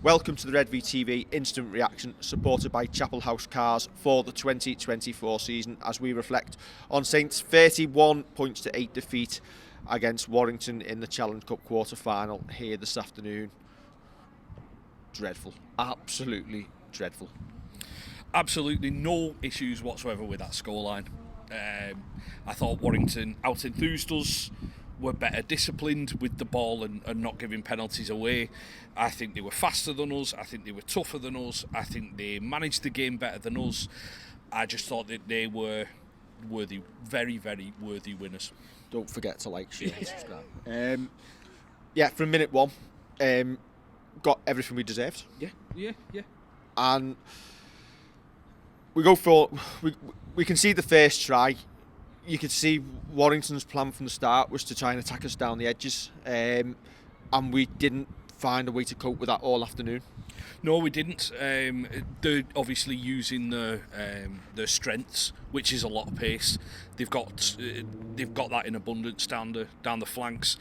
Welcome to the Redvee TV Instant Reaction, supported by Chapel House Cars for the 2024 season, as we reflect on Saints' 31 points to 8 defeat against Warrington in the Challenge Cup quarter-final here this afternoon. Dreadful. Absolutely dreadful. Absolutely no issues whatsoever with that scoreline. I thought Warrington out-enthused us, were better disciplined with the ball and not giving penalties away. I think they were faster than us. I think they were tougher than us. I think they managed the game better than us. I just thought that they were worthy, very, very worthy winners. Don't forget to like, share and subscribe. From minute one, got everything we deserved. Yeah. And we go for... We concede the first try. You could see Warrington's plan from the start was to try and attack us down the edges, and we didn't find a way to cope with that all afternoon. No, we didn't. They're obviously using their strengths, which is a lot of pace. They've got that in abundance down the flanks.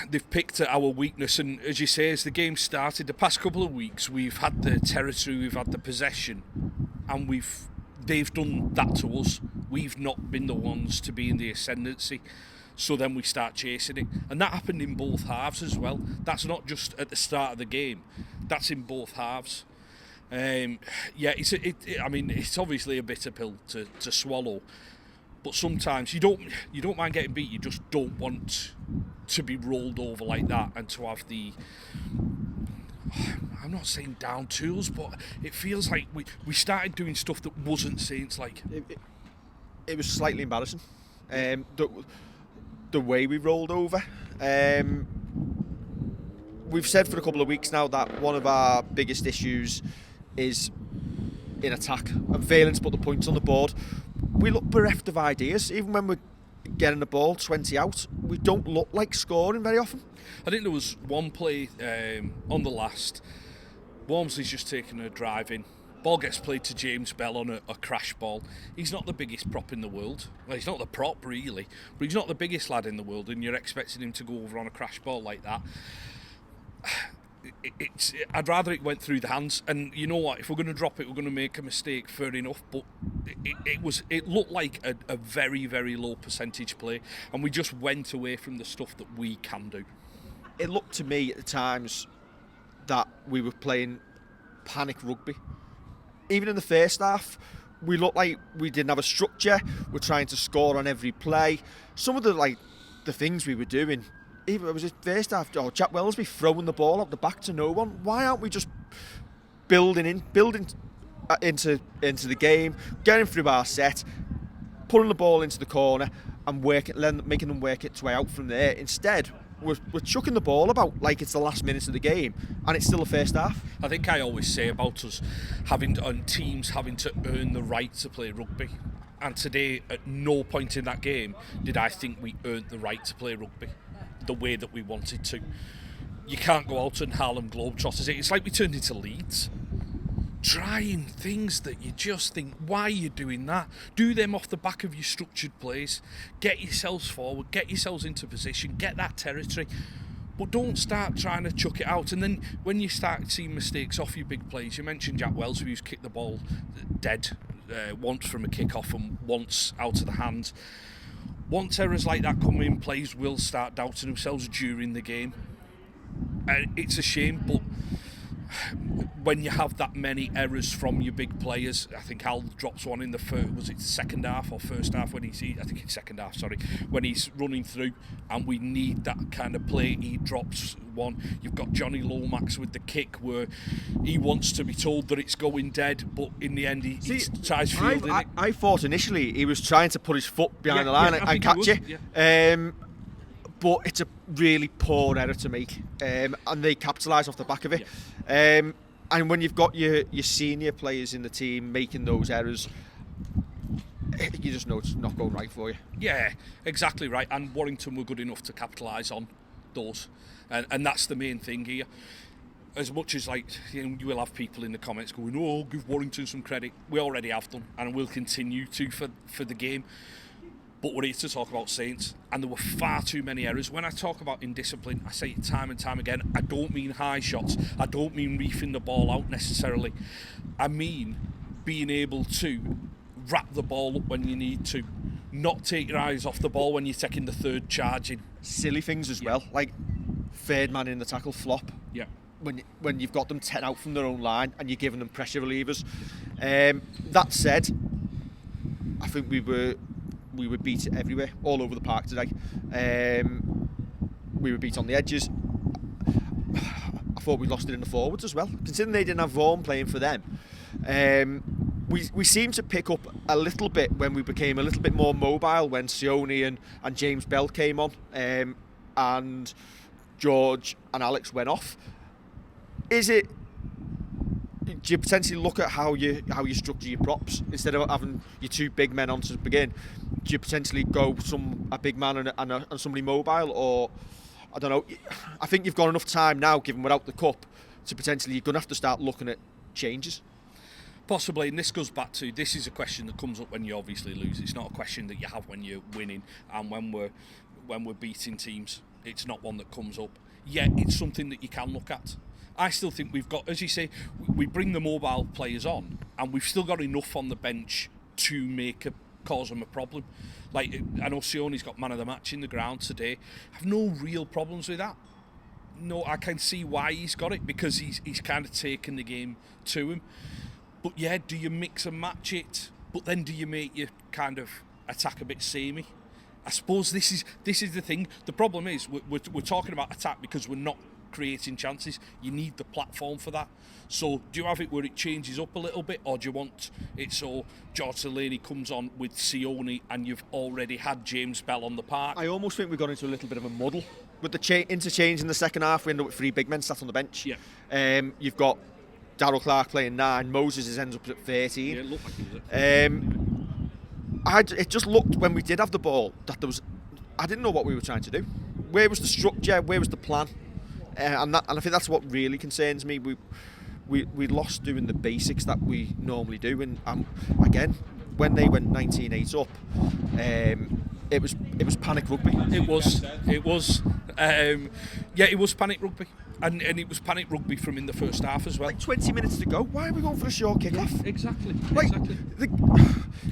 They've picked at our weakness, and as you say, as the game started, the past couple of weeks, we've had the territory, we've had the possession, and they've done that to us. We've not been the ones to be in the ascendancy, so then we start chasing it, and that happened in both halves as well. That's not just at the start of the game; that's in both halves. It's obviously a bitter pill to swallow, but sometimes you don't mind getting beat. You just don't want to be rolled over like that and to have the... I'm not saying down tools, but it feels like we started doing stuff that wasn't Saints-like. It was slightly embarrassing. The way we rolled over. We've said for a couple of weeks now that one of our biggest issues is in attack and failing to put the points on the board. We look bereft of ideas, even when we're getting the ball 20 out. We don't look like scoring very often. I think there was one play on the last. Walmsley's just taken a drive in. Ball gets played to James Bell on a crash ball. He's not the biggest prop in the world. Well, he's not the prop really, but he's not the biggest lad in the world, and you're expecting him to go over on a crash ball like that. I'd rather it went through the hands, and you know what, if we're going to drop it, we're going to make a mistake, fair enough, but it looked like a very, very low percentage play, and we just went away from the stuff that we can do. It looked to me at the times that we were playing panic rugby. Even in the first half, we looked like we didn't have a structure. We're trying to score on every play. Some of the things we were doing, even it was his first half, Jack Wellesby throwing the ball out the back to no one. Why aren't we just building into the game, getting through our set, putting the ball into the corner and making them work its way out from there? Instead, we're chucking the ball about like it's the last minute of the game, and it's still the first half. I think I always say about us teams having to earn the right to play rugby. And today, at no point in that game did I think we earned the right to play rugby the way that we wanted to. You can't go out and Harlem Globetrotters it. It's like we turned into Leeds. Trying things that you just think, why are you doing that? Do them off the back of your structured plays. Get yourselves forward, get yourselves into position, get that territory. But don't start trying to chuck it out. And then when you start seeing mistakes off your big plays, you mentioned Jack Wells, who's kicked the ball dead once from a kick-off and once out of the hand. Once errors like that come in, players will start doubting themselves during the game. And it's a shame, but when you have that many errors from your big players, I think Al drops one in the second half or first half when when he's running through, and we need that kind of play. He drops one. You've got Johnny Lomax with the kick where he wants to be told that it's going dead, but in the end he tries fielding it. I thought initially he was trying to put his foot behind the line and catch it. Yeah. But it's a really poor error to make, and they capitalise off the back of it. Yeah. And when you've got your senior players in the team making those errors, you just know it's not going right for you. Yeah, exactly right. And Warrington were good enough to capitalise on those, and that's the main thing here. As much as you will have people in the comments going, "Oh, give Warrington some credit." We already have done, and we'll continue to for the game. But we're here to talk about Saints, and there were far too many errors. When I talk about indiscipline, I say it time and time again, I don't mean high shots, I don't mean reefing the ball out necessarily. I mean being able to wrap the ball up when you need to, not take your eyes off the ball when you're taking the third charge in. Silly things as well, like third man in the tackle flop. Yeah. When you've got them 10 out from their own line and you're giving them pressure relievers. That said, I think we were beat everywhere, all over the park today. We were beat on the edges. I thought we lost it in the forwards as well, considering they didn't have Vaughan playing for them. We seemed to pick up a little bit when we became a little bit more mobile when Sione and James Bell came on, and George and Alex went off. Do you potentially look at how you structure your props instead of having your two big men on to begin? Do you potentially go a big man and somebody mobile, or I don't know? I think you've got enough time now, given without the cup, to potentially you're going to have to start looking at changes. Possibly, and this goes back to, this is a question that comes up when you obviously lose. It's not a question that you have when you're winning, and when we're beating teams, it's not one that comes up. Yet it's something that you can look at. I still think we've got, as you say, we bring the mobile players on, and we've still got enough on the bench to cause them a problem. Like, I know Sione's got man of the match in the ground today. I have no real problems with that. No, I can see why he's got it, because he's kind of taken the game to him. But yeah, do you mix and match it? But then do you make your kind of attack a bit samey? I suppose this is the thing. The problem is we're talking about attack because we're not creating chances. You need the platform for that. So do you have it where it changes up a little bit, or do you want it so George Delaney comes on with Sione and you've already had James Bell on the park? I almost think we got into a little bit of a muddle with the interchange in the second half. We ended up with 3 big men sat on the bench. Yeah. You've got Darryl Clark playing 9, Moses ends up at 13. Yeah, it looked like he was it just looked, when we did have the ball, that I didn't know what we were trying to do. Where was the structure? Where was the plan? And I think that's what really concerns me. We lost doing the basics that we normally do, and again, when they went 19-8 up, it was panic rugby. It was panic rugby, and it was panic rugby from in the first half as well. Like 20 minutes to go, why are we going for a short kick-off? Yeah, exactly.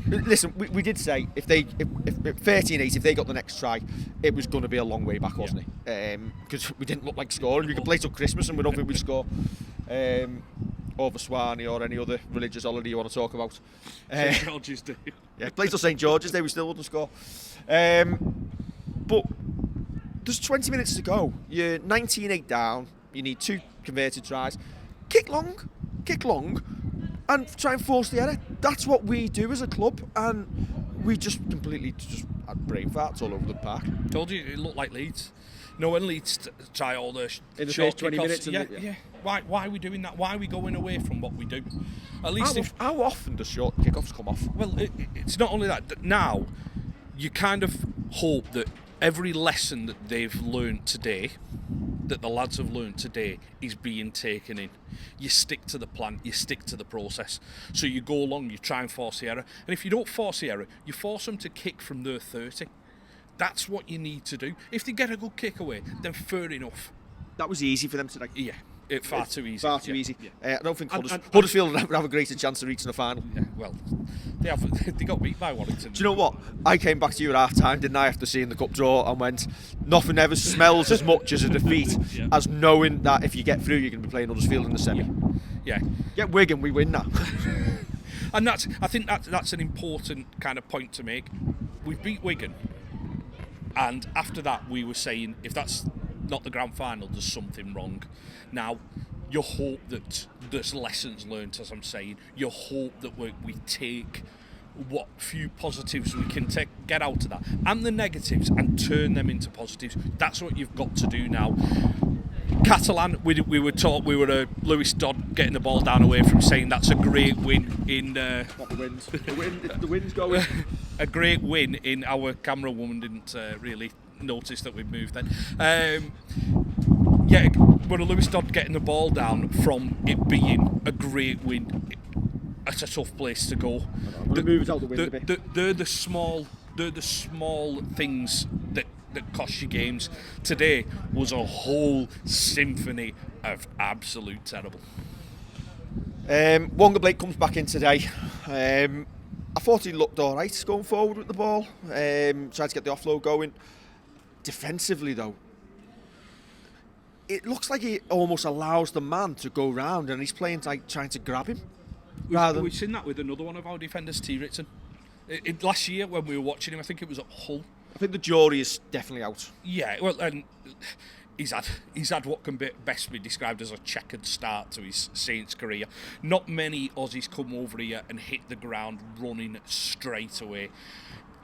Listen, we did say if 13-8, if they got the next try, it was going to be a long way back, wasn't it? Because we didn't look like scoring. We could play till Christmas and we don't think we'd score. Over Swanee or any other religious holiday you want to talk about. St George's Day. Yeah, play till St George's Day, we still wouldn't score. But there's 20 minutes to go. You're 19-8 down. You need 2 converted tries. Kick long, and try and force the error. That's what we do as a club, and we just completely had brain farts all over the park. Told you, it looked like Leeds. No, when Leeds try all the in the short first 20 minutes. Yeah. Why are we doing that? Why are we going away from what we do? At least how often do short kickoffs come off? Well, it's not only that. Now, you kind of hope that every lesson that they've learned today, that the lads have learned today, is being taken in. You stick to the plan, you stick to the process. So you go along, you try and force the error. And if you don't force the error, you force them to kick from their 30. That's what you need to do. If they get a good kick away, then fair enough. That was easy for them today. Yeah. Far too easy. Far too easy. Yeah. I don't think Huddersfield would have a greater chance of reaching the final. Yeah, well, they got beat by Warrington. Do you know what? I came back to you at half time, didn't I, after seeing the cup draw, and went, nothing ever smells as much as a defeat as knowing that if you get through, you're going to be playing Huddersfield in the semi. Yeah. Get Wigan, we win now. And I think that's an important kind of point to make. We beat Wigan, and after that we were saying, if that's not the grand final, there's something wrong. Now, you hope that there's lessons learnt, as I'm saying. You hope that we take what few positives we can get out of that, and the negatives, and turn them into positives. That's what you've got to do now. Catalan, we were Lewis Dodd getting the ball down away from, saying that's a great win in. Not the wins. The wind's going. A great win in. Our camera woman didn't really notice that we moved then. Yeah, when Lewis Dodd getting the ball down from it being a great win, it's a tough place to go. Move it out the wind a bit. They're the small they're the small things that cost you games. Today was a whole symphony of absolute terrible. Wonga Blake comes back in today. I thought he looked all right going forward with the ball. Tried to get the offload going. Defensively, though, it looks like he almost allows the man to go round, and he's playing like trying to grab him. We've seen that with another one of our defenders, T. Ritson. Last year when we were watching him, I think it was at Hull. I think the jury is definitely out. Yeah, well, and he's had what can best be described as a checkered start to his Saints career. Not many Aussies come over here and hit the ground running straight away,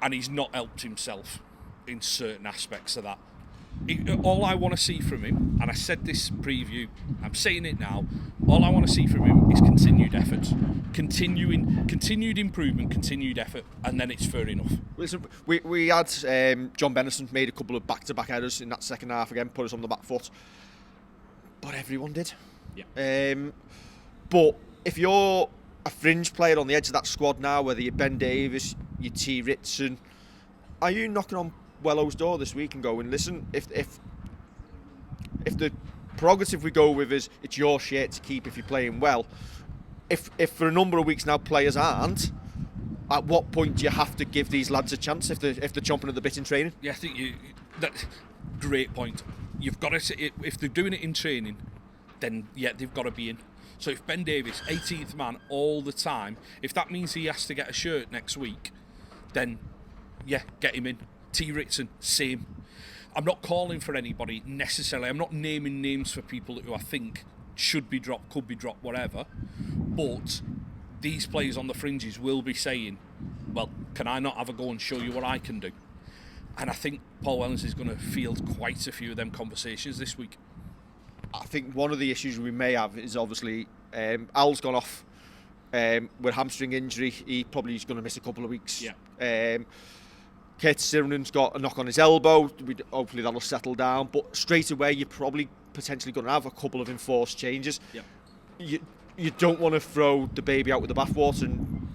and he's not helped himself in certain aspects of that. All I want to see from him, and I said this preview, I'm saying it now, all I want to see from him is continued effort. Continued improvement, continued effort, and then it's fair enough. Listen, we had John Bennison made a couple of back-to-back errors in that second half again, put us on the back foot. But everyone did. Yeah. But if you're a fringe player on the edge of that squad now, whether you're Ben Davis, you're T. Ritson, are you knocking on Wello's door this week and going, listen, if the prerogative we go with is it's your shirt to keep if you're playing well, if for a number of weeks now players aren't, at what point do you have to give these lads a chance if they're chomping at the bit in training? Yeah, I think that's great point. You've got to, if they're doing it in training, then yeah, they've got to be in. So if Ben Davis, 18th man all the time, if that means he has to get a shirt next week, then yeah, get him in. T. Ritson, same. I'm not calling for anybody necessarily. I'm not naming names for people who I think should be dropped, could be dropped, whatever. But these players on the fringes will be saying, well, can I not have a go and show you what I can do? And I think Paul Wellens is going to field quite a few of them conversations this week. I think one of the issues we may have is obviously Al's gone off with hamstring injury. He probably is going to miss a couple of weeks. Yeah. Curtis Sirenen's got a knock on his elbow. Hopefully that'll settle down. But straight away, you're probably potentially going to have a couple of enforced changes. Yep. You don't want to throw the baby out with the bathwater and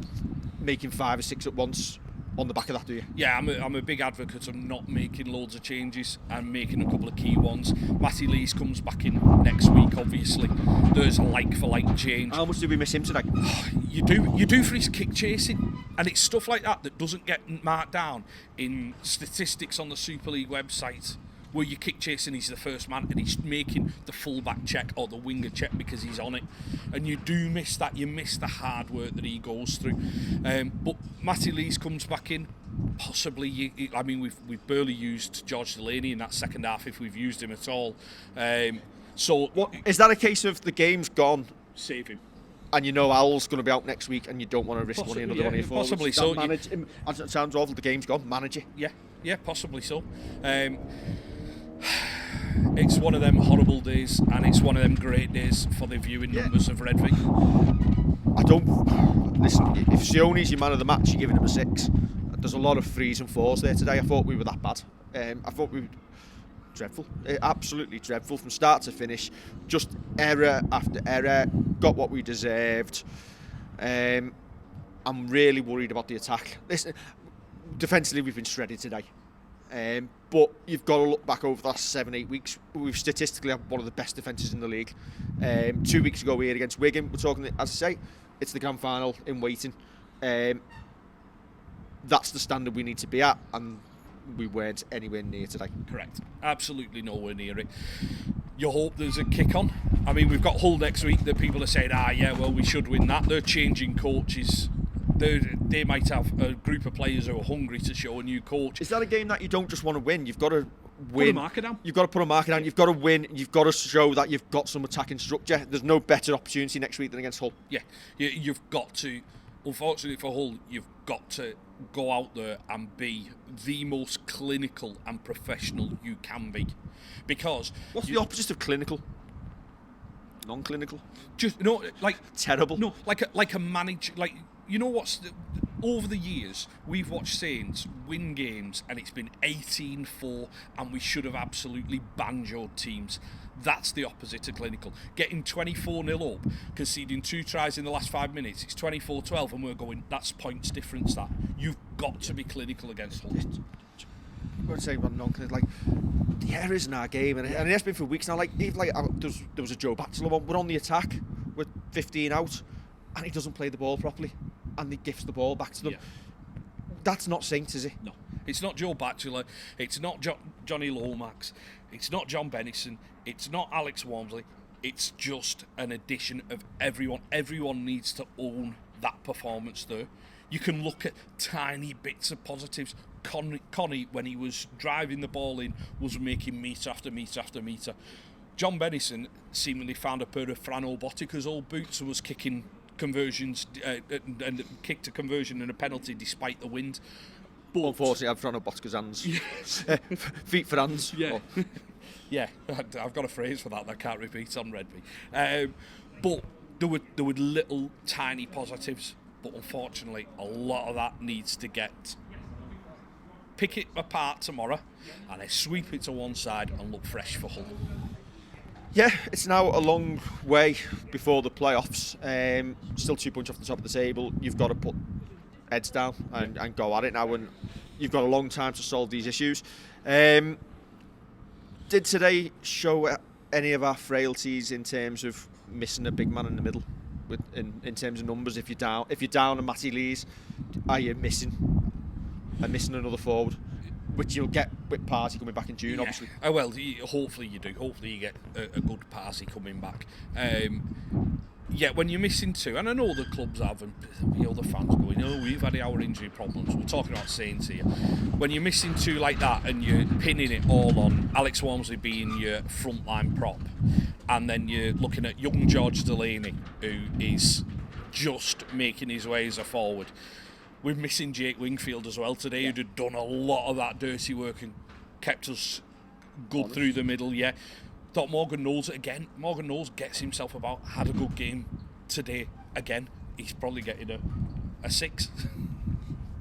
making 5 or 6 at once on the back of that, do you? Yeah, I'm a big advocate of not making loads of changes and making a couple of key ones. Matty Lees comes back in next week, obviously. There's a like-for-like change. How much did we miss him today? You do for his kick chasing, and it's stuff like that doesn't get marked down in statistics on the Super League website, where you kick chasing, he's the first man and he's making the full-back check or the winger check because he's on it, and you do miss that. You miss the hard work that he goes through. But Matty Lees comes back in, possibly. I mean, we've barely used George Delaney in that second half, if we've used him at all. So what is that a case of the game's gone? Save him. And you know Al's going to be out next week, and you don't want to risk one of your forwards. Possibly so. It sounds awful. The game's gone. Manage it. Yeah, possibly so. It's one of them horrible days, and it's one of them great days for the viewing numbers of Redvee. I don't listen. If Sione's your man of the match, you're giving him a 6. There's a lot of 3s and 4s there today. I thought we were that bad. I thought we were dreadful, absolutely dreadful from start to finish. Just error after error. Got what we deserved. I'm really worried about the attack. Listen, defensively we've been shredded today. But you've got to look back over the last 7-8 weeks. We've statistically had one of the best defences in the league. 2 weeks ago we here against Wigan. We're talking, as I say, it's the grand final in waiting. That's the standard we need to be at, and we weren't anywhere near today. Correct. Absolutely nowhere near it. You hope there's a kick on. I mean, we've got Hull next week that people are saying, yeah, well, we should win that. They're changing coaches. They might have a group of players who are hungry to show a new coach. Is that a game that you don't just want to win? You've got to win. Put a marker down. You've got to put a marker down. You've got to win. You've got to show that you've got some attacking structure. There's no better opportunity next week than against Hull. Yeah, you've got to. Unfortunately for Hull, you've got to go out there and be the most clinical and professional you can be. Because what's the opposite of clinical? Non-clinical. Just like terrible. No, like a manager. Like, you know what's over the years, we've watched Saints win games and it's been 18-4 and we should have absolutely banjoed teams. That's the opposite of clinical. Getting 24-0 up, conceding 2 tries in the last 5 minutes, it's 24-12 and we're going, that's points difference that. You've got to be clinical against Hull. I would say about non-clinical, like, the errors in our game, and it has been for weeks now, like, even like, there was a Joe Batchelor one, we're on the attack, with 15 out, and he doesn't play the ball properly, and he gifts the ball back to them. Yeah. That's not Saints, is it? No. It's not Joe Batchelor, it's not Johnny Lomax, it's not John Bennison, it's not Alex Walmsley, it's just an addition of everyone. Everyone needs to own that performance there. You can look at tiny bits of positives. Connie, when he was driving the ball in, was making metre after metre after metre. John Bennison seemingly found a pair of Fran Botica's old boots and was kicking conversions and kicked a conversion and a penalty despite the wind. But unfortunately, I have Fran Botica's hands. Feet for hands. Yeah. Oh. Yeah, I've got a phrase for that I can't repeat on Redvee. But there were little tiny positives, but unfortunately a lot of that needs to pick it apart tomorrow and then sweep it to one side and look fresh for Hull. Yeah, it's now a long way before the playoffs. Still 2 points off the top of the table. You've got to put heads down and go at it now, and you've got a long time to solve these issues. Did today show any of our frailties in terms of missing a big man in the middle? In terms of numbers, if you're down and Matty Lees, are you missing another forward, which you'll get with Party coming back in June, obviously. Well, hopefully you do. Hopefully you get a good Party coming back. Yeah, when you're missing 2, and I know the clubs have, and the other fans going, oh, we've had our injury problems. We're talking about Saints here. When you're missing 2 like that and you're pinning it all on Alex Walmsley being your frontline prop, and then you're looking at young George Delaney, who is just making his way as a forward. We're missing Jake Wingfield as well today, who'd have done a lot of that dirty work and kept us good through the middle, yeah. Thought Morgan Knowles gets himself about, had a good game today again. He's probably getting a 6.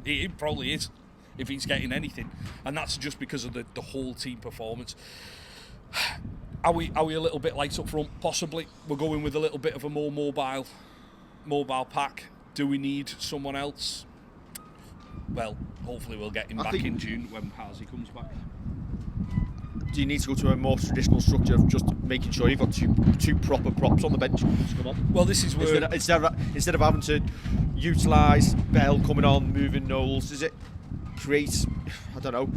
He probably is, if he's getting anything. And that's just because of the whole team performance. Are we a little bit light up front? Possibly. We're going with a little bit of a more mobile pack. Do we need someone else? Well, hopefully we'll get him back in June when Parsi comes back. Do you need to go to a more traditional structure of just making sure you've got two proper props on the bench? Come on. Well, this is where instead of having to utilise Bell coming on, moving Knowles, does it create, I don't know,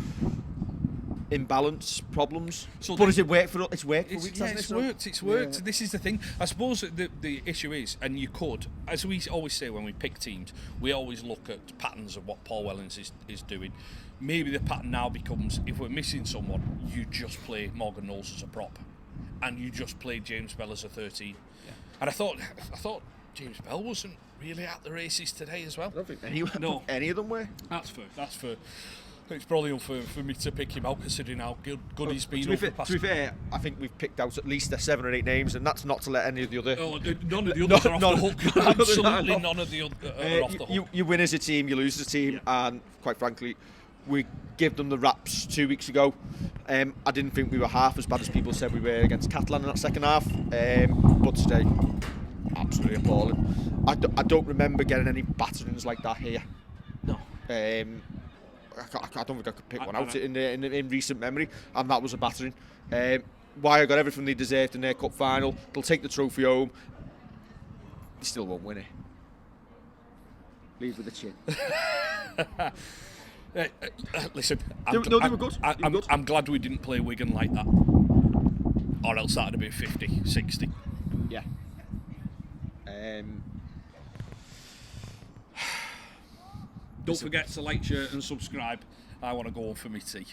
imbalance problems? So but does it work for? It's worked for weeks. Yeah, it's worked. It's worked. Yeah. This is the thing. I suppose the issue is, and you could, as we always say when we pick teams, we always look at patterns of what Paul Wellens is doing. Maybe the pattern now becomes, if we're missing someone, you just play Morgan Knowles as a prop, and you just play James Bell as a 13. Yeah. And I thought James Bell wasn't really at the races today as well. I don't think any of them were. That's fair. It's probably unfair for me to pick him out considering how good he's been. To be fair, I think we've picked out at least 7 or 8 names, and that's not to let any of the other. Oh, none of the others are off the hook. Absolutely none of the others are off the hook. You win as a team, you lose as a team, and quite frankly, we gave them the raps 2 weeks ago. I didn't think we were half as bad as people said we were against Catalan in that second half, but today, absolutely appalling. I don't remember getting any batterings like that here. No. I don't think I could pick one out in recent memory, and that was a battering. Wire got everything they deserved in their cup final. They'll take the trophy home. They still won't win it. Leave with the chin. Listen, they were good. I'm glad we didn't play Wigan like that, or else that'd have been 50, 60. Yeah. Don't forget to like, share and subscribe. I want to go on for my tea.